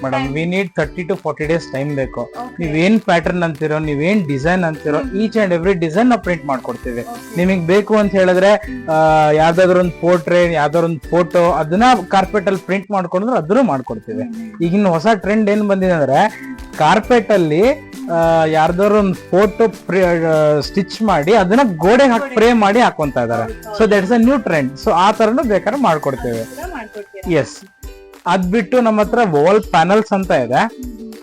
Madam. We need 30 to 40 days time ಬೇಕು. ನೀವೇನ್ pattern ಅಂತಿರೋ, ನೀವೇನ್ ಡಿಸೈನ್ ಅಂತಿರೋ, ಈಚ್ ಅಂಡ್ ಎವ್ರಿ ಡಿಸೈನ್ ನಾವು ಪ್ರಿಂಟ್ ಮಾಡ್ಕೊಡ್ತೀವಿ. ನಿಮಗ್ ಬೇಕು ಅಂತ ಹೇಳಿದ್ರೆ ಯಾವ್ದಾದ್ರು ಒಂದು ಪೋರ್ಟ್ರೇ, ಯಾವ್ದಾದ್ರು ಒಂದು ಫೋಟೋ ಅದನ್ನ ಕಾರ್ಪೆಟ್ ಅಲ್ಲಿ ಪ್ರಿಂಟ್ ಮಾಡ್ಕೊಂಡ್ರೆ ಅದನ್ನು ಮಾಡ್ಕೊಡ್ತೀವಿ. ಈಗಿನ ಹೊಸ ಟ್ರೆಂಡ್ ಏನ್ ಬಂದಿದೆ ಅಂದ್ರೆ ಕಾರ್ಪೆಟ್ ಅಲ್ಲಿ ಯಾರ್ದಾದ್ರು ಒಂದು ಫೋಟೋ ಸ್ಟಿಚ್ ಮಾಡಿ ಅದನ್ನ ಗೋಡೆಗೆ ಹಾಕಿ ಫ್ರೇಮ್ ಮಾಡಿ ಹಾಕೊಂತ ಇದಾರೆ. So that's a new trend. So ಆ ತರನು ಬೇಕಾದ್ರೆ ಮಾಡ್ಕೊಡ್ತೇವೆ. ಎಸ್. ಅದ್ ಬಿಟ್ಟು ನಮ್ಮ ಹತ್ರ ವಾಲ್ ಪ್ಯಾನಲ್ಸ್ ಅಂತ ಇದೆ.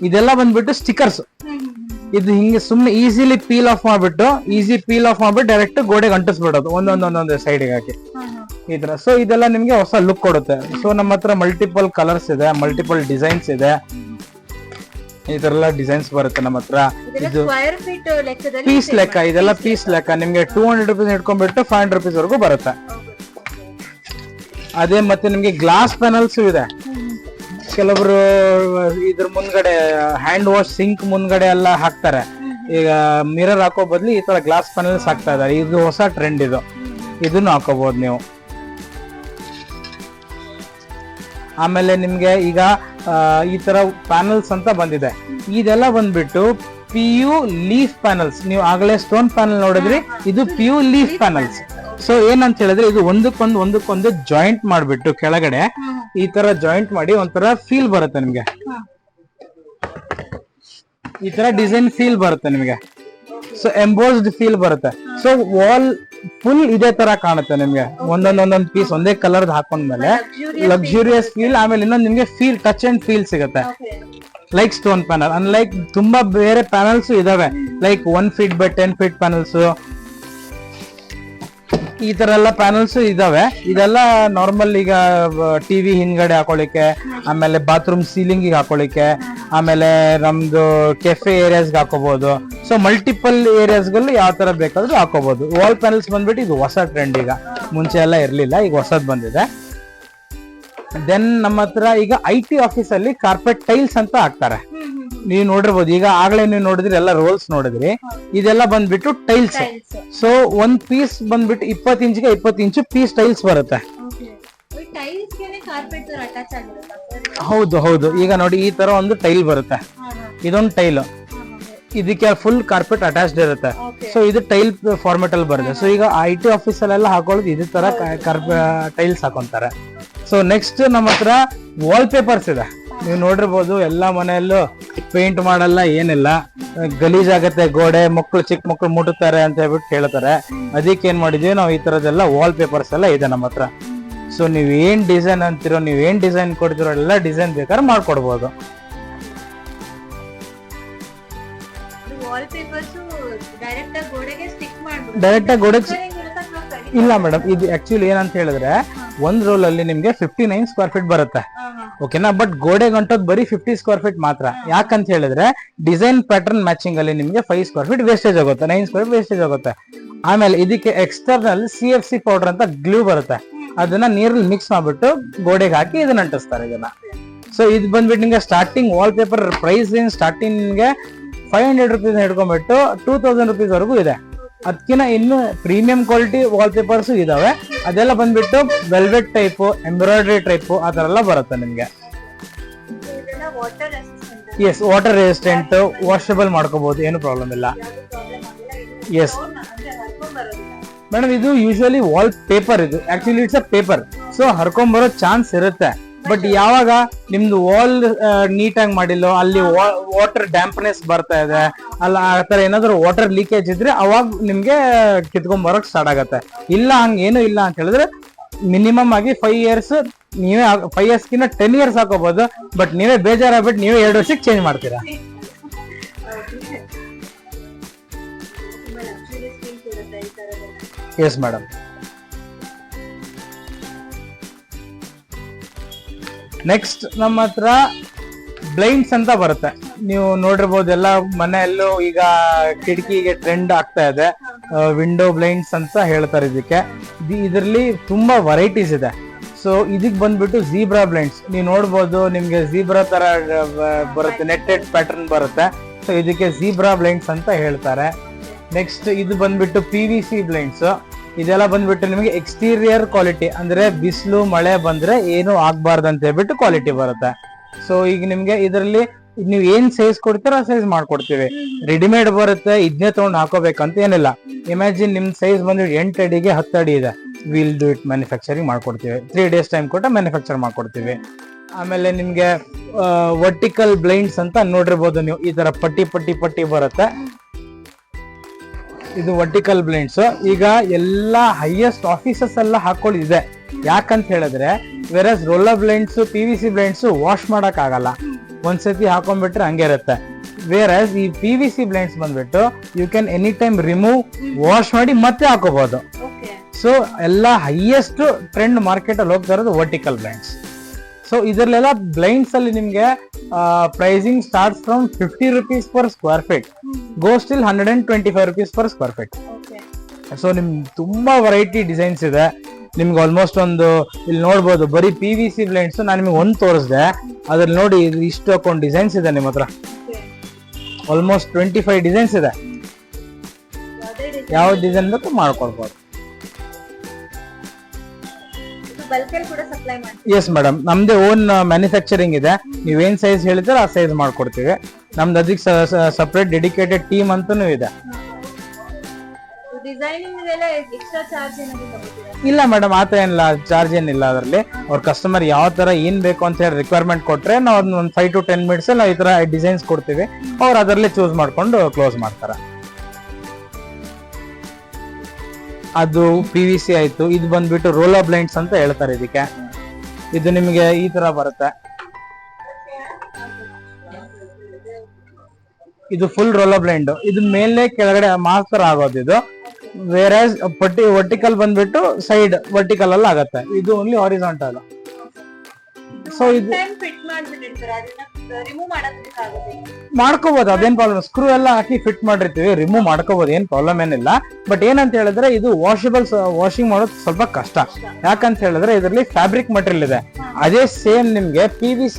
ಇದೆಲ್ಲ ಬಂದ್ಬಿಟ್ಟು ಸ್ಟಿಕರ್ಸ್. ಇದು ಹಿಂಗೆ ಸುಮ್ನೆ ಈಸಿಲಿ ಪೀಲ್ ಆಫ್ ಮಾಡ್ಬಿಟ್ಟು ಡೈರೆಕ್ಟ್ ಗೋಡೆಗೆ ಅಂಟಿಸ್ಬಿಡೋದು ಒಂದೊಂದೊಂದೊಂದೇ ಸೈಡ್ಗೆ ಹಾಕಿ ಈ ತರ. ಸೊ ಇದೆಲ್ಲ ನಿಮ್ಗೆ ಹೊಸ ಲುಕ್ ಕೊಡುತ್ತೆ. ಸೊ ನಮ್ಮ ಹತ್ರ ಮಲ್ಟಿಪಲ್ ಕಲರ್ಸ್ ಇದೆ, ಮಲ್ಟಿಪಲ್ ಡಿಸೈನ್ಸ್ ಇದೆ. ಈ ತರ ಎಲ್ಲ ಡಿಸೈನ್ಸ್ ಬರುತ್ತೆ ನಮ್ಮ ಹತ್ರ. ಇದು ಪೀಸ್ ಲೆಕ್ಕ, ಇದೆಲ್ಲ ಪೀಸ್ ಲೆಕ್ಕ. ನಿಮ್ಗೆ 200 rupees ಹಿಡ್ಕೊಂಡ್ಬಿಟ್ಟು 500 rupees ವರೆಗೂ ಬರುತ್ತೆ. ಅದೇ ಮತ್ತೆ ನಿಮ್ಗೆ ಗ್ಲಾಸ್ ಪ್ಯಾನಲ್ಸ್ ಇದೆ. ಕೆಲವರು ಇದ್ರ ಮುಂದ್ಗಡೆ ಹ್ಯಾಂಡ್ ವಾಶ್ ಸಿಂಕ್ ಮುಂದ್ಗಡೆ ಎಲ್ಲ ಹಾಕ್ತಾರೆ. ಈಗ ಮಿರರ್ ಹಾಕೋ ಬದ್ಲು ಈ ತರ ಗ್ಲಾಸ್ ಪ್ಯಾನಲ್ಸ್ ಹಾಕ್ತಾ ಇದಾರೆ. ಇದು ಹೊಸ ಟ್ರೆಂಡ್. ಇದನ್ನು ಹಾಕೋಬಹುದು ನೀವು. ಆಮೇಲೆ ನಿಮ್ಗೆ ಈಗ ಈ ತರ ಪ್ಯಾನಲ್ಸ್ ಅಂತ ಬಂದಿದೆ. ಇದೆಲ್ಲ ಬಂದ್ಬಿಟ್ಟು PU ಲೀಫ್ ಪ್ಯಾನಲ್ಸ್. ನೀವು ಆಗಲೇ ಸ್ಟೋನ್ ಪ್ಯಾನಲ್ ನೋಡಿದ್ರಿ, ಇದು PU ಲೀಫ್ ಪ್ಯಾನಲ್ಸ್. ಸೊ ಏನಂತ ಹೇಳಿದ್ರೆ ಇದು ಒಂದಕ್ಕೊಂದು ಜಾಯಿಂಟ್ ಮಾಡ್ಬಿಟ್ಟು ಕೆಳಗಡೆ ಈ ತರ ಜಾಯಿಂಟ್ ಮಾಡಿ ಒಂಥರ ಫೀಲ್ ಬರುತ್ತೆ ನಿಮ್ಗೆ. ಈ ತರ ಡಿಸೈನ್ ಫೀಲ್ ಬರುತ್ತೆ ನಿಮ್ಗೆ. ಸೊ ಎಂಬೋಸ್ಡ್ ಫೀಲ್ ಬರುತ್ತೆ. ಸೊ ವಾಲ್ ಫುಲ್ ಇದೇ ತರ ಕಾಣುತ್ತೆ ನಿಮ್ಗೆ. ಒಂದೊಂದೊಂದೊಂದ್ ಪೀಸ್ ಒಂದೇ ಕಲರ್ ಹಾಕೊಂಡ್ಮೇಲೆ ಲಕ್ಸುರಿಯಸ್ ಫೀಲ್. ಆಮೇಲೆ ಇನ್ನೊಂದು ನಿಮ್ಗೆ ಫೀಲ್, ಟಚ್ ಅಂಡ್ ಫೀಲ್ ಸಿಗುತ್ತೆ. Like stone panel. ಅನ್ಲೈಕ್ ತುಂಬಾ ಬೇರೆ ಪ್ಯಾನಲ್ಸ್ ಇದಾವೆ. Like 1 feet by 10 feet panels, ಈ ತರ ಎಲ್ಲ ಪ್ಯಾನಲ್ಸ್ ಇದಾವೆ. ಇದೆಲ್ಲ ನಾರ್ಮಲ್ ಈಗ ಟಿವಿ ಹಿಂದ್ಗಡೆ ಹಾಕೊಳ್ಳಿಕ್ಕೆ, ಆಮೇಲೆ ಬಾತ್ರೂಮ್ ಸೀಲಿಂಗ್ ಹಾಕೊಳ್ಳಿಕ್ಕೆ, ಆಮೇಲೆ ನಮ್ದು ಕೆಫೆ ಏರಿಯಾಸ್ಗೆ ಹಾಕೋಬಹುದು. ಸೊ ಮಲ್ಟಿಪಲ್ ಏರಿಯಾಸ್ಗಳು ಯಾವ ತರ ಬೇಕಾದ್ರೂ ಹಾಕೋಬಹುದು. ವಾಲ್ ಪ್ಯಾನಲ್ಸ್ ಬಂದ್ಬಿಟ್ಟು ಇದು ಹೊಸ ಟ್ರೆಂಡ್. ಈಗ ಮುಂಚೆ ಎಲ್ಲ ಇರ್ಲಿಲ್ಲ, ಈಗ ಹೊಸದ್ ಬಂದಿದೆ. ದೆನ್ ನಮ್ಮ ಹತ್ರ ಈಗ IT ಆಫೀಸ್ ಅಲ್ಲಿ ಕಾರ್ಪೆಟ್ ಟೈಲ್ಸ್ ಅಂತ ಹಾಕ್ತಾರೆ. ನೀವು ನೋಡಿರ್ಬೋದು. ಈಗ ಆಗ್ಲೇ ನೀವು ನೋಡಿದ್ರಿ, ಎಲ್ಲ ರೋಲ್ಸ್ ನೋಡಿದ್ರಿ. ಇದೆಲ್ಲ ಬಂದ್ಬಿಟ್ಟು ಟೈಲ್ಸ್. ಸೊ ಒಂದ್ ಪೀಸ್ ಬಂದ್ಬಿಟ್ಟು 20 ಇಂಚ್ಗೆ 20 ಇಂಚು ಪೀಸ್ ಟೈಲ್ಸ್ ಬರುತ್ತೆ. ಹೌದು. ಈಗ ನೋಡಿ ಈ ತರ ಒಂದು ಟೈಲ್ ಬರುತ್ತೆ. ಇದೊಂದು ಟೈಲ್, ಇದಕ್ಕೆ ಫುಲ್ ಕಾರ್ಪೆಟ್ ಅಟ್ಯಾಚ್ಡ್ ಇರುತ್ತೆ. ಸೊ ಇದು ಟೈಲ್ ಫಾರ್ಮೆಟ್ ಅಲ್ಲಿ ಬರುತ್ತೆ. ಸೊ ಈಗ IT ಆಫೀಸ್ ಅಲ್ಲೆಲ್ಲ ಹಾಕೊಳ್ಳೋದು ಇದೇ ತರ ಟೈಲ್ಸ್ ಹಾಕೊಂತಾರೆ. ಸೊ ನೆಕ್ಸ್ಟ್ ನಮ್ಮ ಹತ್ರ ವಾಲ್ ಪೇಪರ್ಸ್ ಇದೆ. ನೀವು ನೋಡಿರ್ಬೋದು, ಎಲ್ಲಾ ಮನೆಯಲ್ಲೂ ಪೇಂಟ್ ಮಾಡಲ್ಲ, ಏನಿಲ್ಲ, ಗಲೀಜ್ ಆಗತ್ತೆ ಗೋಡೆ, ಚಿಕ್ಕ ಮಕ್ಕಳು ಮುಟ್ಟುತ್ತಾರೆ ಅಂತ ಹೇಳ್ಬಿಟ್ಟು ಹೇಳ್ತಾರೆ. ಅದಕ್ಕೆ ಏನ್ ಮಾಡಿದೀವಿ ನಾವು, ಈ ತರದೆಲ್ಲ ವಾಲ್ ಪೇಪರ್ಸ್ ಎಲ್ಲ ಇದೆ ನಮ್ಮ ಹತ್ರ. ಸೊ ನೀವ್ ಏನ್ ಡಿಸೈನ್ ಅಂತಿರೋ, ನೀವ್ ಏನ್ ಡಿಸೈನ್ ಕೊಡ್ತಿರೋ ಎಲ್ಲ ಡಿಸೈನ್ ಬೇಕಾದ್ರೆ ಮಾಡ್ಕೊಡ್ಬೋದು. ಡೈರೆಕ್ಟ್ ಆಗಿ ಗೋಡೆಗೆ ಇಲ್ಲ ಮೇಡಮ್. ಇದು ಆಕ್ಚುಲಿ ಏನಂತ ಹೇಳಿದ್ರೆ ಒಂದ್ ರೋಲ್ ಅಲ್ಲಿ ನಿಮ್ಗೆ 59 square feet ಬರುತ್ತೆ. ಓಕೆನಾ. ಬಟ್ ಗೋಡೆ ಗಂಟದ್ ಬರೀ 50 square feet ಮಾತ್ರ. ಯಾಕಂತ ಹೇಳಿದ್ರೆ ಡಿಸೈನ್ ಪ್ಯಾಟರ್ನ್ ಮ್ಯಾಚಿಂಗ್ ಅಲ್ಲಿ ನಿಮ್ಗೆ 5 square feet ವೇಸ್ಟೇಜ್ ಆಗುತ್ತೆ, 9 square feet ವೇಸ್ಟೇಜ್ ಆಗುತ್ತೆ. ಆಮೇಲೆ ಇದಕ್ಕೆ ಎಕ್ಸ್ಟರ್ನಲ್ CFC ಪೌಡರ್ ಅಂತ ಗ್ಲೂ ಬರುತ್ತೆ. ಅದನ್ನ ನೀರಲ್ಲಿ ಮಿಕ್ಸ್ ಮಾಡ್ಬಿಟ್ಟು ಗೋಡೆಗೆ ಹಾಕಿ ಇದನ್ನ ಅಂಟಿಸ್ತಾರೆ ಇದನ್ನ. ಸೊ ಇದು ಬಂದ್ಬಿಟ್ಟು ನಿಮ್ಗೆ starting wall paper price starting ನಿಮ್ಗೆ 500 rupees ಹಿಡ್ಕೊಂಡ್ಬಿಟ್ಟು 2000 rupees ವರೆಗೂ ಇದೆ. ಅದಕ್ಕಿಂತ ಇನ್ನು ಪ್ರೀಮಿಯಂ ಕ್ವಾಲಿಟಿ ವಾಲ್ ಪೇಪರ್ಸ್ ಇದಾವೆ. ಅದೆಲ್ಲ ಬಂದ್ಬಿಟ್ಟು ವೆಲ್ವೆಟ್ ಟೈಪ್, ಎಂಬ್ರಾಯ್ಡ್ರಿ ಟೈಪ್ ಆ ತರ ಎಲ್ಲ ಬರುತ್ತೆ ನಿಮ್ಗೆ. ಎಸ್, ವಾಟರ್ ರೆಸಿಸ್ಟೆಂಟ್, ವಾಷಬಲ್ ಮಾಡ್ಕೋಬಹುದು, ಏನು ಪ್ರಾಬ್ಲಮ್ ಇಲ್ಲ. ಎಸ್ ಮೇಡಮ್, ಇದು ಯೂಶುವಲಿ ವಾಲ್ ಪೇಪರ್. ಇದು actually it's a paper. So ಹರ್ಕೊಂಬರೋ ಚಾನ್ಸ್ ಇರುತ್ತೆ. ಬಟ್ ಯಾವಾಗ ನಿಮ್ದು ವಾಲ್ ನೀಟಾಗಿ ಮಾಡಿಲ್ಲೋ, ಅಲ್ಲಿ ವಾಟರ್ ಡ್ಯಾಂಪ್ನೆಸ್ ಬರ್ತಾ ಇದೆ, ಅಲ್ಲ ಆ ತರ ಏನಾದ್ರು ವಾಟರ್ ಲೀಕೇಜ್ ಇದ್ರೆ ಅವಾಗ ನಿಮ್ಗೆ ಕಿತ್ಕೊಂಡ್ ಸ್ಟಾರ್ಟ್ ಆಗತ್ತೆ. ಇಲ್ಲ ಹಂಗೇನು ಇಲ್ಲ ಅಂತ ಹೇಳಿದ್ರೆ ಮಿನಿಮಮ್ ಆಗಿ 5 years, ನೀವೇ 5 years ಕಿಂತ 10 years ಹಾಕೋಬಹುದು. ಬಟ್ ನೀವೇ ಬೇಜಾರಾಗ್ಬಿಟ್ಟು ನೀವೇ 2 ವರ್ಷಕ್ಕೆ ಚೇಂಜ್ ಮಾಡ್ತೀರಾ. Yes madam. ನೆಕ್ಸ್ಟ್ ನಮ್ಮ ಹತ್ರ ಬ್ಲೈಂಡ್ಸ್ ಅಂತ ಬರುತ್ತೆ. ನೀವು ನೋಡಿರ್ಬೋದು, ಎಲ್ಲ ಮನೆಯಲ್ಲೂ ಈಗ ಕಿಟಕಿಗೆ ಟ್ರೆಂಡ್ ಆಗ್ತಾ ಇದೆ. ವಿಂಡೋ ಬ್ಲೈಂಡ್ಸ್ ಅಂತ ಹೇಳ್ತಾರೆ ಇದಕ್ಕೆ. ಇದರಲ್ಲಿ ತುಂಬಾ ವೆರೈಟೀಸ್ ಇದೆ. ಸೊ ಇದಕ್ ಬಂದ್ಬಿಟ್ಟು ಝೀಬ್ರಾ ಬ್ಲೈಂಡ್ಸ್. ನೀವು ನೋಡ್ಬೋದು, ನಿಮ್ಗೆ ಝೀಬ್ರಾ ತರ ಬರುತ್ತೆ, ನೆಟ್ಟೆಡ್ ಪ್ಯಾಟರ್ನ್ ಬರುತ್ತೆ. ಸೊ ಇದಕ್ಕೆ ಝೀಬ್ರಾ ಬ್ಲೈಂಡ್ಸ್ ಅಂತ ಹೇಳ್ತಾರೆ. ನೆಕ್ಸ್ಟ್ ಇದು ಬಂದ್ಬಿಟ್ಟು PVC ಬ್ಲೈಂಡ್ಸ್. ಇದೆಲ್ಲ ಬಂದ್ಬಿಟ್ಟು ನಿಮಗೆ ಎಕ್ಸ್ಟೀರಿಯರ್ ಕ್ವಾಲಿಟಿ, ಅಂದ್ರೆ ಬಿಸಿಲು ಮಳೆ ಬಂದ್ರೆ ಏನು ಆಗ್ಬಾರ್ದು ಅಂತ ಹೇಳ್ಬಿಟ್ಟು ಕ್ವಾಲಿಟಿ ಬರುತ್ತೆ. ಸೊ ಈಗ ನಿಮ್ಗೆ ಇದರಲ್ಲಿ ನೀವು ಏನ್ ಸೈಜ್ ಕೊಡ್ತೀರೋ ಆ ಸೈಜ್ ಮಾಡ್ಕೊಡ್ತೀವಿ. ರೆಡಿಮೇಡ್ ಬರುತ್ತೆ ಇದನ್ನೇ ತಗೊಂಡು ಹಾಕೋಬೇಕಂತ ಏನಿಲ್ಲ. ಇಮ್ಯಾಜಿನ್ ನಿಮ್ ಸೈಜ್ ಬಂದು 8 ಅಡಿಗೆ 10 ಅಡಿ ಇದೆ, ವಿಲ್ ಡೂ ಇಟ್ ಮ್ಯಾನುಫ್ಯಾಕ್ಚರಿಂಗ್ ಮಾಡ್ಕೊಡ್ತೀವಿ. 3 days ಟೈಮ್ ಕೊಟ್ಟ ಮ್ಯಾನುಫ್ಯಾಕ್ಚರ್ ಮಾಡ್ಕೊಡ್ತೀವಿ. ಆಮೇಲೆ ನಿಮ್ಗೆ ವರ್ಟಿಕಲ್ ಬ್ಲೈಂಡ್ಸ್ ಅಂತ ನೋಡಿರ್ಬೋದು ನೀವು, ಈ ತರ ಪಟ್ಟಿ ಪಟ್ಟಿ ಪಟ್ಟಿ ಬರುತ್ತೆ. ಇದು ವರ್ಟಿಕಲ್ ಬ್ಲೈಂಡ್ಸ್. ಈಗ ಎಲ್ಲಾ ಹೈಯೆಸ್ಟ್ ಆಫೀಸಸ್ ಎಲ್ಲ ಹಾಕೊಳ್ಳಿದೆ. ಯಾಕಂತ ಹೇಳಿದ್ರೆ versus roller blinds, PVC blinds wash ಮಾಡಕ್ ಆಗಲ್ಲ, ಒಂದ್ಸತಿ ಹಾಕೊಂಡ್ಬಿಟ್ರೆ ಹಂಗೆ ಇರುತ್ತೆ. ವೇರಸ್ ಈ PVC ಬ್ಲೈಂಡ್ಸ್ ಬಂದ್ಬಿಟ್ಟು you can any time remove, wash ಮಾಡಿ ಮತ್ತೆ ಹಾಕೋಬಹುದು. ಸೊ ಎಲ್ಲ ಹೈಯೆಸ್ಟ್ ಟ್ರೆಂಡ್ ಮಾರ್ಕೆಟ್ ಅಲ್ಲಿ ಹೋಗ್ತಾ ಇರೋದು ವರ್ಟಿಕಲ್ ಬ್ಲೈಂಡ್ಸ್. ಸೊ ಇದರಲ್ಲೆಲ್ಲ ಬ್ಲೈಂಡ್ಸ್ ಅಲ್ಲಿ ನಿಮ್ಗೆ pricing starts from 50 rupees per square feet, goes till 125 rupees per square feet. So ನಿಮ್ ತುಂಬಾ ವೆರೈಟಿ ಡಿಸೈನ್ಸ್ ಇದೆ. ನಿಮ್ಗೆ ಆಲ್ಮೋಸ್ಟ್ ಒಂದು ಇಲ್ಲಿ ನೋಡ್ಬೋದು ಬರೀ PVC ಬ್ಲೈಂಡ್ಸ್ ನಾನು ನಿಮ್ಗೆ ಒಂದು ತೋರಿಸಿದೆ, ಅದ್ರಲ್ಲಿ ನೋಡಿ ಇಷ್ಟು ಹಾಕೊಂಡು ಡಿಸೈನ್ಸ್ ಇದೆ ನಿಮ್ಮ ಹತ್ರ. ಆಲ್ಮೋಸ್ಟ್ 25 ಡಿಸೈನ್ಸ್ ಇದೆ. ಯಾವ ಡಿಸೈನ್ ಬೇಕು ಮಾಡ್ಕೊಡ್ಬೋದು. ಎಸ್ ಮೇಡಮ್, ನಮ್ದೇ ಓನ್ ಮ್ಯಾನುಫ್ಯಾಕ್ಚರಿಂಗ್ ಇದೆ. ನೀವೇನ್ ಸೈಜ್ ಹೇಳಿದ್ರೆ ಆ ಸೈಜ್ ಮಾಡ್ಕೊಡ್ತೀವಿ. ನಮ್ದು ಅದಕ್ಕೆ ಸಪರೇಟ್ ಡೆಡಿಕೇಟೆಡ್ ಟೀಮ್ ಅಂತಾನೂ ಇದೆ. ಇಲ್ಲ ಮೇಡಮ್, ಆತರ ಏನಿಲ್ಲ, ಚಾರ್ಜ್ ಏನಿಲ್ಲ ಅದರಲ್ಲಿ. ಅವ್ರ ಕಸ್ಟಮರ್ ಯಾವ ತರ ಏನ್ ಬೇಕು ಅಂತ ಹೇಳಿ ರಿಕ್ವೈರ್ಮೆಂಟ್ ಕೊಟ್ರೆ ನಾವು ಅದನ್ನ ಒಂದು 5 to 10 minutes ನಾವು ಈ ತರ ಡಿಸೈನ್ಸ್ ಕೊಡ್ತೀವಿ. ಅವ್ರು ಅದರಲ್ಲೇ ಚೂಸ್ ಮಾಡ್ಕೊಂಡು ಕ್ಲೋಸ್ ಮಾಡ್ತಾರೆ. ಅದು PVC ಆಯ್ತು. ಇದು ಬಂದ್ಬಿಟ್ಟು ರೋಲರ್ ಬ್ಲೈಂಡ್ಸ್ ಅಂತ ಹೇಳ್ತಾರೆ ಇದಕ್ಕೆ. ಇದು ನಿಮಗೆ ಈ ತರ ಬರುತ್ತೆ. ಇದು ಫುಲ್ ರೋಲರ್ ಬ್ಲೈಂಡ್. ಇದು ಮೇಲೆ ಕೆಳಗಡೆ ಮಾತ್ರ ಆಗೋದು. ಇದು ಬೇರೆ ವರ್ಟಿಕಲ್ ಬಂದ್ಬಿಟ್ಟು ಸೈಡ್ ವರ್ಟಿಕಲ್ ಅಲ್ಲಿ ಆಗತ್ತೆ. ಇದು ಓನ್ಲಿ ಹಾರಿಜಾಂಟಲ್. ಸೊ ಇದು ಮಾಡ್ಕೋಬಹುದು, ಅದೇನ್ ಪ್ರಾಬ್ಲಮ್. ಸ್ಕ್ರೂ ಎಲ್ಲ ಹಾಕಿ ಫಿಟ್ ಮಾಡಿರ್ತೀವಿ, ರಿಮೂವ್ ಮಾಡ್ಕೋಬಹುದು, ಏನ್ ಪ್ರಾಬ್ಲಮ್ ಏನಿಲ್ಲ. ಬಟ್ ಏನಂತ ಹೇಳಿದ್ರೆ ಇದು ವಾಷಿಂಗ್ ಮಾಡೋದು ಸ್ವಲ್ಪ ಕಷ್ಟ. ಯಾಕಂತ ಹೇಳಿದ್ರೆ ಇದರಲ್ಲಿ ಫ್ಯಾಬ್ರಿಕ್ ಮಟೀರಿಯಲ್ ಇದೆ. ಅದೇ ಸೇಮ್ ನಿಮ್ಗೆ PVC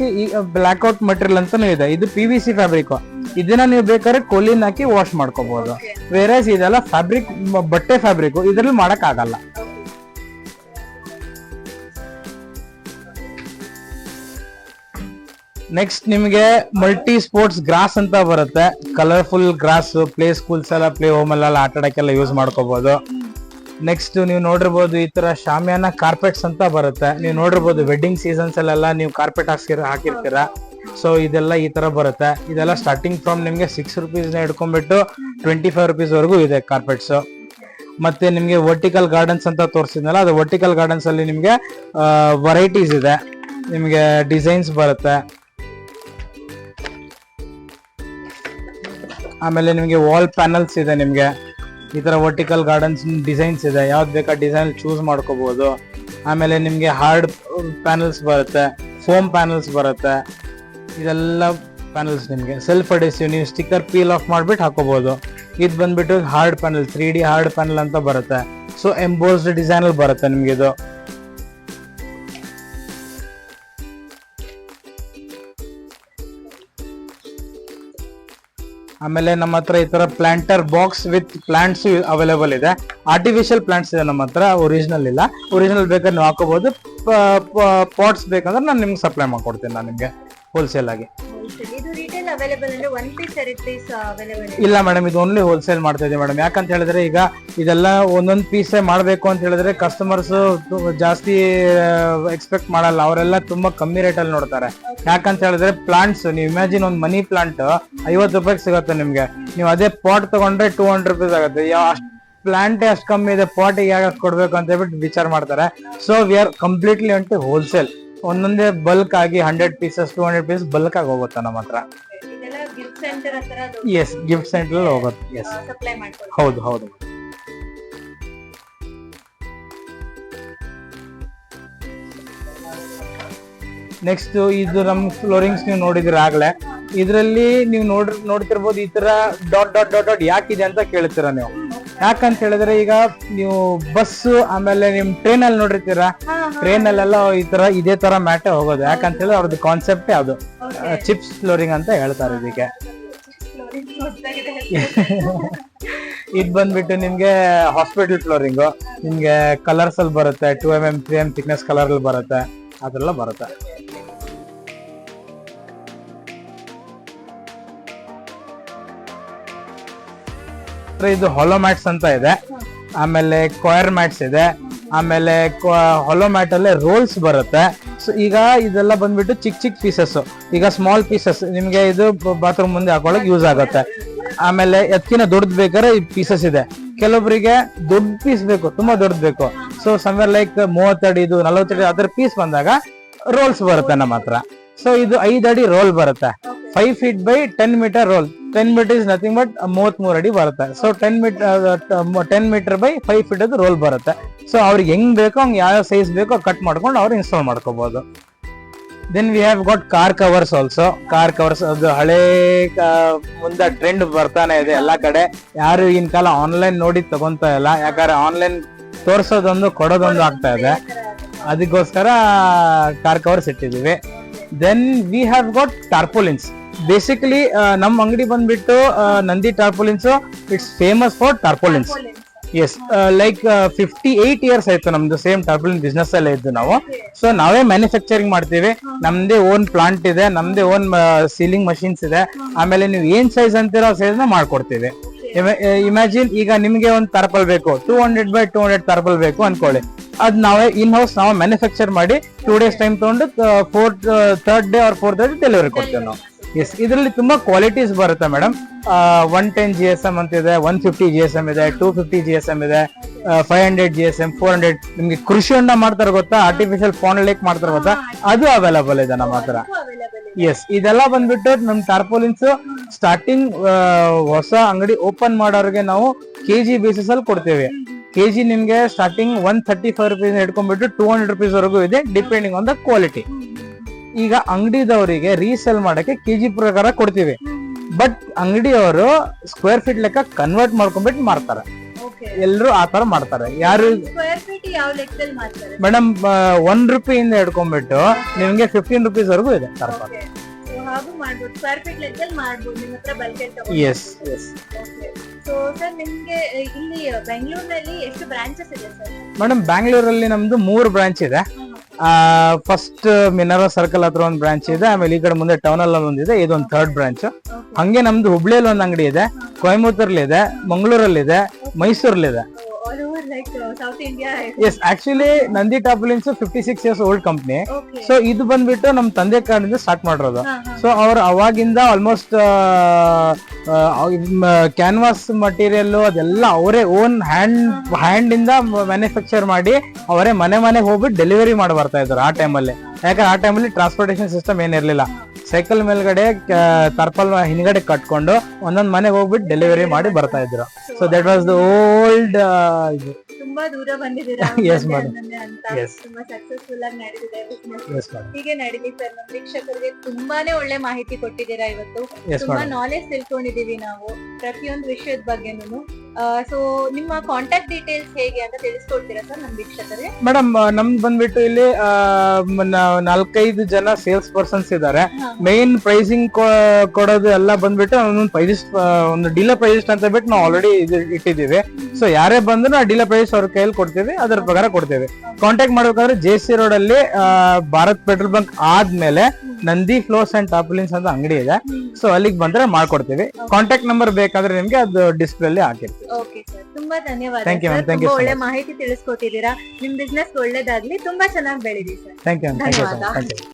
ಬ್ಲಾಕ್ಔಟ್ ಮಟೀರಿಯಲ್ ಅಂತಾನು ಇದೆ. ಇದು PVC ಫ್ಯಾಬ್ರಿಕ್. ಇದನ್ನ ನೀವು ಬೇಕಾದ್ರೆ ಕೊಲಿನ್ ಹಾಕಿ ವಾಶ್ ಮಾಡ್ಕೋಬಹುದು. ವೇರಸ್ ಇದೆಲ್ಲ ಫ್ಯಾಬ್ರಿಕ್, ಬಟ್ಟೆ ಫ್ಯಾಬ್ರಿಕ್, ಇದ್ರಲ್ಲಿ ಮಾಡಕ್ ಆಗಲ್ಲ. ನೆಕ್ಸ್ಟ್ ನಿಮ್ಗೆ ಮಲ್ಟಿ ಸ್ಪೋರ್ಟ್ಸ್ ಗ್ರಾಸ್ ಅಂತ ಬರುತ್ತೆ. ಕಲರ್ಫುಲ್ ಗ್ರಾಸ್, ಪ್ಲೇ ಸ್ಕೂಲ್ಸ್ ಎಲ್ಲ, ಪ್ಲೇ ಹೋಮ್ ಎಲ್ಲ ಆಟ ಆಡಕ್ಕೆಲ್ಲ ಯೂಸ್ ಮಾಡ್ಕೋಬಹುದು. ನೆಕ್ಸ್ಟ್ ನೀವು ನೋಡಿರ್ಬೋದು ಈ ತರ ಶಾಮಿಯಾನ ಕಾರ್ಪೆಟ್ಸ್ ಅಂತ ಬರುತ್ತೆ. ನೀವು ನೋಡಿರ್ಬೋದು ವೆಡ್ಡಿಂಗ್ ಸೀಸನ್ಸ್ ಅಲ್ಲೆಲ್ಲ ನೀವು ಕಾರ್ಪೆಟ್ ಹಾಕಿರ್ತೀರಾ. ಸೊ ಇದೆಲ್ಲ ಈ ತರ ಬರುತ್ತೆ. ಇದೆಲ್ಲ ಸ್ಟಾರ್ಟಿಂಗ್ ಫ್ರಮ್ ನಿಮ್ಗೆ 6 rupees ಹಿಡ್ಕೊಂಡ್ಬಿಟ್ಟು 25 rupees ವರೆಗೂ ಇದೆ ಕಾರ್ಪೆಟ್ಸ್. ಮತ್ತೆ ನಿಮ್ಗೆ ವರ್ಟಿಕಲ್ ಗಾರ್ಡನ್ಸ್ ಅಂತ ತೋರಿಸಿದ್ನಲ್ಲ, ಅದು ವರ್ಟಿಕಲ್ ಗಾರ್ಡನ್ಸ್ ಅಲ್ಲಿ ನಿಮ್ಗೆ ವೆರೈಟೀಸ್ ಇದೆ. ನಿಮ್ಗೆ ಡಿಸೈನ್ಸ್ ಬರುತ್ತೆ. ಆಮೇಲೆ ನಿಮ್ಗೆ ವಾಲ್ ಪ್ಯಾನಲ್ಸ್ ಇದೆ. ನಿಮ್ಗೆ ಈ ತರ ವರ್ಟಿಕಲ್ ಗಾರ್ಡನ್ಸ್ ಡಿಸೈನ್ಸ್ ಇದೆ. ಯಾವ್ದು ಬೇಕಾ ಡಿಸೈನ್ ಚೂಸ್ ಮಾಡ್ಕೋಬಹುದು. ಆಮೇಲೆ ನಿಮ್ಗೆ ಹಾರ್ಡ್ ಪ್ಯಾನಲ್ಸ್ ಬರುತ್ತೆ, ಫೋಮ್ ಪ್ಯಾನಲ್ಸ್ ಬರುತ್ತೆ. ಇದೆಲ್ಲ ಪ್ಯಾನಲ್ಸ್ ನಿಮ್ಗೆ ಸೆಲ್ಫ್ ಅಡಿಸಿವ್, ನೀವು ಸ್ಟಿಕ್ಕರ್ ಪೀಲ್ ಆಫ್ ಮಾಡ್ಬಿಟ್ಟು ಹಾಕೋಬಹುದು. ಇದು ಬಂದ್ಬಿಟ್ಟು hard panel, 3D hard panel ಅಂತ ಬರುತ್ತೆ. ಸೊ ಎಂಬೋಸ್ಡ್ ಡಿಸೈನ್ ಅಲ್ಲಿ ಬರುತ್ತೆ ನಿಮ್ಗೆ ಇದು. ಆಮೇಲೆ ನಮ್ಮ ಹತ್ರ ಈ ತರ planter box with plants available ಇದೆ. ಆರ್ಟಿಫಿಷಿಯಲ್ ಪ್ಲಾಂಟ್ಸ್ ಇದೆ ನಮ್ಮ ಹತ್ರ, ಒರಿಜಿನಲ್ ಇಲ್ಲ. ಒರಿಜಿನಲ್ ಬೇಕಾದ್ರೆ ನೀವು ಹಾಕೋಬಹುದು. ಪಾಟ್ಸ್ ಬೇಕಂದ್ರೆ ನಾನು ನಿಮ್ಗೆ ಸಪ್ಲೈ ಮಾಡ್ಕೊಡ್ತೀನಿ, ನಾನು ನಿಮ್ಗೆ ಹೋಲ್ಸೇಲ್ ಆಗಿ. ಇಲ್ಲ ಮೇಡಮ್, ಇದು ಓನ್ಲಿ ಹೋಲ್ಸೇಲ್ ಮಾಡ್ತಾ ಇದೀವಿ ಮೇಡಮ್. ಯಾಕಂತ ಹೇಳಿದ್ರೆ ಈಗ ಇದೆಲ್ಲ ಒಂದೊಂದು ಪೀಸ್ ಮಾಡ್ಬೇಕು ಅಂತ ಹೇಳಿದ್ರೆ ಕಸ್ಟಮರ್ಸ್ ಜಾಸ್ತಿ ಎಕ್ಸ್ಪೆಕ್ಟ್ ಮಾಡಲ್ಲ. ಅವರೆಲ್ಲ ತುಂಬಾ ಕಮ್ಮಿ ರೇಟ್ ಅಲ್ಲಿ ನೋಡ್ತಾರೆ. ಯಾಕಂತ ಹೇಳಿದ್ರೆ ಪ್ಲಾಂಟ್ಸ್, ನೀವು ಇಮ್ಯಾಜಿನ್ ಒಂದು ಮನಿ ಪ್ಲಾಂಟ್ 50 ರೂಪಾಯಿಗೆ ಸಿಗುತ್ತೆ ನಿಮ್ಗೆ. ನೀವು ಅದೇ ಪಾಟ್ ತಗೊಂಡ್ರೆ 200 rupees ಆಗುತ್ತೆ. ಅಷ್ಟು ಪ್ಲಾಂಟ್ ಅಷ್ಟು ಕಮ್ಮಿ ಇದೆ, ಪಾಟಿಗೆ ಯಾಕೆ ಕೊಡ್ಬೇಕು ಅಂತ ಹೇಳ್ಬಿಟ್ಟು ವಿಚಾರ ಮಾಡ್ತಾರೆ. ಸೊ ವಿ ಆರ್ ಕಂಪ್ಲೀಟ್ಲಿ ಅಂಟು ಹೋಲ್ಸೇಲ್. ಒಂದೊಂದೇ ಬಲ್ಕ್ ಆಗಿ 100 pieces 200 pieces ಬಲ್ಕ್ ಆಗಿ ಹೋಗುತ್ತೆ ನಮ್ಮ ಹತ್ರ. ಎಸ್, ಗಿಫ್ಟ್ ಸೆಂಟರ್ ಹೋಗುತ್ತೆ. ಎಸ್, ಹೌದು ಹೌದು. ನೆಕ್ಸ್ಟ್ ಇದು ನಮ್ ಫ್ಲೋರಿಂಗ್ಸ್ ನೀವು ನೋಡಿದ್ರೆ ಆಗ್ಲೇ. ಇದ್ರಲ್ಲಿ ನೀವು ನೋಡ್ತಿರ್ಬೋದು ಈ ತರ ಡಾಟ್ ಡಾಟ್ ಡಾಟ್ ಡಾಟ್ ಯಾಕಿದೆ ಅಂತ ಕೇಳ್ತೀರಾ ನೀವು. ಯಾಕಂತ ಹೇಳಿದ್ರೆ ಈಗ ನೀವು ಬಸ್ ಆಮೇಲೆ ನಿಮ್ ಟ್ರೈನ್ ಅಲ್ಲಿ ನೋಡಿರ್ತೀರಾ, ಟ್ರೈನ್ ಅಲ್ಲೆಲ್ಲ ಈ ತರ ಇದೇ ತರ ಮ್ಯಾಟೇ ಹೋಗೋದು. ಯಾಕಂತ ಹೇಳಿದ್ರೆ ಅವ್ರದ್ದು ಕಾನ್ಸೆಪ್ಟೇ ಅದು, ಚಿಪ್ಸ್ ಫ್ಲೋರಿಂಗ್ ಅಂತ ಹೇಳ್ತಾರೆ ಇದಕ್ಕೆ. ಇದ್ ಬಂದ್ಬಿಟ್ಟು ನಿಮ್ಗೆ ಹಾಸ್ಪಿಟಲ್ ಫ್ಲೋರಿಂಗ್. ನಿಮ್ಗೆ ಕಲರ್ಸ್ ಅಲ್ಲಿ ಬರುತ್ತೆ, 2 mm 3 mm ಥಿಕ್ನೆಸ್ ಕಲರ್ ಅಲ್ಲಿ ಬರುತ್ತೆ, ಅದೆಲ್ಲ ಬರುತ್ತೆ. ಹತ್ರ ಇದು ಹೊಲೋ ಮ್ಯಾಟ್ಸ್ ಅಂತ ಇದೆ, ಆಮೇಲೆ ಕೊಯರ್ ಮ್ಯಾಟ್ಸ್ ಇದೆ, ಆಮೇಲೆ ಹೊಲೋ ಮ್ಯಾಟ್ ಅಲ್ಲೇ ರೋಲ್ಸ್ ಬರುತ್ತೆ. ಸೊ ಈಗ ಇದೆಲ್ಲ ಬಂದ್ಬಿಟ್ಟು ಚಿಕ್ಕ ಚಿಕ್ಕ ಪೀಸಸ್, ಈಗ ಸ್ಮಾಲ್ ಪೀಸಸ್ ನಿಮ್ಗೆ ಇದು ಬಾತ್ರೂಮ್ ಮುಂದೆ ಹಾಕೊಳಕ್ ಯೂಸ್ ಆಗುತ್ತೆ. ಆಮೇಲೆ ಎತ್ಕಿನ ದೊಡ್ಡದ್ ಬೇಕಾದ್ರೆ ಈ ಪೀಸಸ್ ಇದೆ. ಕೆಲವೊಬ್ಬರಿಗೆ ದೊಡ್ಡ ಪೀಸ್ ಬೇಕು, ತುಂಬಾ ದೊಡ್ಡದ್ ಬೇಕು. ಸೊ ಸಮ್ವೇರ್ ಲೈಕ್ 30 ಅಡಿ 40 ಅಡಿ ಅದರ ಪೀಸ್ ಬಂದಾಗ ರೋಲ್ಸ್ ಬರುತ್ತೆ ನಮ್ಮ ಹತ್ರ. ಸೊ ಇದು 5 ಅಡಿ ರೋಲ್ ಬರುತ್ತೆ, 5 feet by 10 meter roll. 10 meter is nothing but 33 ಅಡಿ ಬರುತ್ತೆ. ಸೊ 10 meter by 5 feet ಅದು ರೋಲ್ ಬರುತ್ತೆ. ಸೊ ಅವ್ರಿಗೆ ಹೆಂಗ್ ಬೇಕೋ ಹಂಗ್ ಯಾವ ಸೈಜ್ ಬೇಕೋ ಕಟ್ ಮಾಡ್ಕೊಂಡು ಅವ್ರು ಇನ್ಸ್ಟಾಲ್ ಮಾಡ್ಕೋಬಹುದು. Then we have got car covers also. Car covers ಅದು ಹಳೇ ಮುಂದೆ ಟ್ರೆಂಡ್ ಬರ್ತಾನೆ ಇದೆ ಎಲ್ಲಾ ಕಡೆ. ಯಾರು ಈಗಿನ ಕಾಲ ಆನ್ಲೈನ್ ನೋಡಿ ತಗೊಂತ ಇಲ್ಲ, ಯಾಕಂದ್ರೆ ಆನ್ಲೈನ್ ತೋರ್ಸೋದೊಂದು ಕೊಡೋದೊಂದು ಆಗ್ತಾ ಇದೆ. ಅದಕ್ಕೋಸ್ಕರ ಕಾರ್ ಕವರ್ಸ್ ಇಟ್ಟಿದೀವಿ. Then we have got tarpaulins. Basically ನಮ್ಮ ಅಂಗಡಿ ಬಂದ್ಬಿಟ್ಟು Nandi tarpaulins. It's famous for tarpaulins. Yes, like 58 years ಆಯ್ತು ನಮ್ದು ಸೇಮ್ ಟಾರ್ಪೋಲಿನ್ ಬಿಸ್ನೆಸ್ ಅಲ್ಲೇ ಇದ್ದು ನಾವು. ಸೊ ನಾವೇ ಮ್ಯಾನುಫ್ಯಾಕ್ಚರಿಂಗ್ ಮಾಡ್ತೀವಿ, ನಮ್ದೇ ಓನ್ ಪ್ಲಾಂಟ್ ಇದೆ, ನಮ್ದೇ ಓನ್ ಸೀಲಿಂಗ್ ಮಷೀನ್ಸ್ ಇದೆ. ಆಮೇಲೆ ನೀವು ಏನ್ ಸೈಜ್ ಅಂತೀರೋ ಸೈಜ್ ನ ಮಾಡ್ಕೊಡ್ತೀವಿ. ಇಮ್ಯಾಜಿನ್ ಈಗ ನಿಮ್ಗೆ ಒಂದು ಟರ್ಪಲ್ ಬೇಕು, 200 by 200 ಟರ್ಪಲ್ ಬೇಕು ಅನ್ಕೊಳ್ಳಿ, ಅದ್ ನಾವೇ ಇನ್ ಹೌಸ್ ನಾವು ಮ್ಯಾನುಫ್ಯಾಕ್ಚರ್ ಮಾಡಿ 2 days ಟೈಮ್ ತಗೊಂಡು 3rd day or 4th day delivery ಕೊಡ್ತೇವೆ ನಾವು. ಎಸ್, ಇದರಲ್ಲಿ ತುಂಬಾ ಕ್ವಾಲಿಟೀಸ್ ಬರುತ್ತೆ ಮೇಡಮ್. 110 GSM ಅಂತ ಇದೆ, 150 GSM ಇದೆ, 250 GSM ಇದೆ, 500 GSM, 400. ನಿಮ್ಗೆ ಕೃಷಿ ಹೊಂಡ ಮಾಡ್ತಾರೆ ಗೊತ್ತಾ, ಆರ್ಟಿಫಿಷಿಯಲ್ ಪಾಂಡ್ ಲೇಕ್ ಮಾಡ್ತಾರೆ ಗೊತ್ತಾ, ಅದು ಅವೈಲಬಲ್ ಇದೆ ನಮ್ಮ ಹತ್ರ. ಎಸ್, ಇದೆಲ್ಲ ಬಂದ್ಬಿಟ್ಟು ನಮ್ ಟಾರ್ಪೋಲಿನ್ಸ್ ಸ್ಟಾರ್ಟಿಂಗ್ ಹೊಸ ಅಂಗಡಿ ಓಪನ್ ಮಾಡೋರಿಗೆ ನಾವು ಕೆಜಿ ಬೇಸಿಸ್ ಅಲ್ಲಿ ಕೊಡ್ತೇವೆ. ಕೆಜಿ ನಿಮ್ಗೆ ಸ್ಟಾರ್ಟಿಂಗ್ 135 rupees ಹಿಡ್ಕೊಂಡ್ಬಿಟ್ಟು 200 rupees ವರೆಗೂ ಇದೆ, ಡಿಪೆಂಡಿಂಗ್ ಆನ್ ದ ಕ್ವಾಲಿಟಿ. ಈಗ ಅಂಗಡಿದವರಿಗೆ ರೀಸೇಲ್ ಮಾಡಕ್ಕೆ ಕೆಜಿ ಪ್ರಕಾರ ಕೊಡ್ತೀವಿ, ಬಟ್ ಅಂಗಡಿಯವರು ಸ್ಕ್ವೇರ್ ಫೀಟ್ ಲೆಕ್ಕ ಕನ್ವರ್ಟ್ ಮಾಡ್ಕೊಂಡ್ಬಿಟ್ಟು ಮಾರ್ತಾರೆ. ಎಲ್ರು ಆತರ ಮಾಡ್ತಾರೆ. ಯಾರು ಮೇಡಮ್ 1 ರೂಪಾಯಿ ಇಂದ ಹಿಡ್ಕೊಂಡ್ಬಿಟ್ಟು ನಿಮ್ಗೆ 15 rupees ವರೆಗೂ ಇದೆ ಟರ್ಪಲ್. S S. ಮೇಡಮ್ ಬ್ಯಾಂಗ್ಳೂರಲ್ಲಿ ನಮ್ದು 3 ಬ್ರಾಂಚ್ ಇದೆ. ಫಸ್ಟ್ ಮಿನರಾ ಸರ್ಕಲ್ ಹತ್ರ ಒಂದು ಬ್ರಾಂಚ್ ಇದೆ, ಆಮೇಲೆ ಈ ಕಡೆ ಮುಂದೆ ಟೌನ್ ಅಲ್ಲಿ ಒಂದಿದೆ, ಇದೊಂದು 3rd ಬ್ರಾಂಚ್. ಹಂಗೆ ನಮ್ದು ಹುಬ್ಳಿಯಲ್ಲಿ ಒಂದು ಅಂಗಡಿ ಇದೆ, ಕೊಯಮತ್ತೂರಲ್ಲಿ ಇದೆ, ಮಂಗಳೂರಲ್ಲಿ ಇದೆ, ಮೈಸೂರಲ್ಲಿ ಇದೆ. Yes, actually Nandi tarpaulins 56 years old company. So ಇದು ಬಂದ್ಬಿಟ್ಟು ನಮ್ ತಂದೆ ಕಾಲದಿಂದ ಸ್ಟಾರ್ಟ್ ಮಾಡಿರೋದು. ಸೊ ಅವ್ರು ಅವಾಗಿಂದ ಆಲ್ಮೋಸ್ಟ್ ಕ್ಯಾನ್ವಾಸ್ ಮಟೀರಿಯಲ್ ಅದೆಲ್ಲ ಅವರೇ ಓನ್ ಹ್ಯಾಂಡ್ ಇಂದ ಮ್ಯಾನುಫ್ಯಾಕ್ಚರ್ ಮಾಡಿ ಅವರೇ ಮನೆಗೆ ಹೋಗ್ಬಿಟ್ಟು ಡೆಲಿವರಿ ಮಾಡಿ ಬರ್ತಾ ಇದ್ರು ಆ ಟೈಮಲ್ಲಿ. ಯಾಕಂದ್ರೆ ಆ ಟೈಮಲ್ಲಿ ಟ್ರಾನ್ಸ್ಪೋರ್ಟೇಷನ್ ಸಿಸ್ಟಮ್ ಏನಿರ್ಲಿಲ್ಲ. ಸೈಕಲ್ ಮೇಲ್ಗಡೆ ಟರ್ಪಲ್ ಹಿಂದ್ಗಡೆ ಕಟ್ಕೊಂಡು ಒಂದೊಂದ್ ಮನೆಗೆ ಹೋಗ್ಬಿಟ್ಟು ಡೆಲಿವರಿ ಮಾಡಿ ಬರ್ತಾ ಇದ್ರು. So that was the old. ತುಂಬಾ ದೂರ ಬಂದಿದ್ದೀರಾ. Yes, madam. Yes. ತುಂಬಾ ಸಕ್ಸಸ್ಫುಲ್ ಆಗಿ ನಡೆದಿದೆ ಬಿಸ್ನೆಸ್. Yes, madam. ಹೀಗೆ ನಡೀಲಿ ಸರ್. ನಮ್ಮ ವೀಕ್ಷಕರಿಗೆ ತುಂಬಾನೇ ಒಳ್ಳೆ ಮಾಹಿತಿ ಕೊಟ್ಟಿದ್ದೀರಾ ಇವತ್ತು. Yes, ತುಂಬಾ madam. ನಾಲೆಜ್ ತಿಳ್ಕೊಂಡಿದೀವಿ ನಾವು ಪ್ರತಿಯೊಂದು ವಿಷಯದ ಬಗ್ಗೆನೂ. ಸೊ ನಿಮ್ಮ ಕಾಂಟ್ಯಾಕ್ಟ್ ಡೀಟೇಲ್ಸ್ ಹೇಗೆ ಅಂತ ತಿಳಿಸ್ಕೊಡ್ತೀರಾ ಸರ್ ನಮ್ಮ ವೀಕ್ಷಕರಿಗೆ? ಮೇಡಮ್ ನಮ್ದು ಬಂದ್ಬಿಟ್ಟು ಇಲ್ಲಿ 4-5 ಜನ ಸೇಲ್ಸ್ ಪರ್ಸನ್ಸ್ ಇದ್ದಾರೆ. ಮೇನ್ ಪ್ರೈಸಿಂಗ್ ಕೊಡೋದು ಎಲ್ಲ ಬಂದ್ಬಿಟ್ಟು ಒಂದು ಡೀಲರ್ ಪ್ರೈಸ್ ಅಂತ ಬಿಟ್ಟು ನಾವು ಆಲ್ರೆಡಿ ಇಟ್ಟಿದ್ದೀವಿ. ಸೊ ಯಾರೇ ಬಂದ್ರು ನಾವು ಡೀಲರ್ ಪ್ರೈಸ್ ಅವ್ರ ಕೈಯಲ್ಲಿ ಕೊಡ್ತೀವಿ, ಅದರ ಪ್ರಕಾರ ಕೊಡ್ತೇವೆ. ಕಾಂಟ್ಯಾಕ್ಟ್ ಮಾಡ್ಬೇಕಾದ್ರೆ JC ರೋಡ್ ಅಲ್ಲಿ ಭಾರತ್ ಪೆಟ್ರೋಲ್ ಬಂಕ್ ಆದ್ಮೇಲೆ ನಂದಿ ಫ್ಲೋರ್ಸ್ ಅಂಡ್ ಟಾರ್ಪೋಲಿನ್ಸ್ ಅಂತ ಅಂಗಡಿ ಇದೆ. ಸೊ ಅಲ್ಲಿಗೆ ಬಂದ್ರೆ ಮಾಡ್ಕೊಡ್ತೀವಿ. ಕಾಂಟ್ಯಾಕ್ಟ್ ನಂಬರ್ ಬೇಕಾದ್ರೆ ನಿಮ್ಗೆ ಅದು ಡಿಸ್ಪ್ಲೇ ಅಲ್ಲಿ ಹಾಕಿರ್ತೀವಿ. ಓಕೆ ಸರ್, ತುಂಬಾ ಧನ್ಯವಾದ. Thank you, ma'am. Thank you so ಒಳ್ಳೆ much. ಮಾಹಿತಿ ತಿಳಿಸ್ಕೊಟ್ಟಿದ್ದೀರಾ. ನಿಮ್ ಬಿಸ್ನೆಸ್ ಒಳ್ಳೇದಾಗ್ಲಿ, ತುಂಬಾ ಚೆನ್ನಾಗಿ ಬೆಳೀಲಿ ಸರ್. Thank you. ಧನ್ಯವಾದ.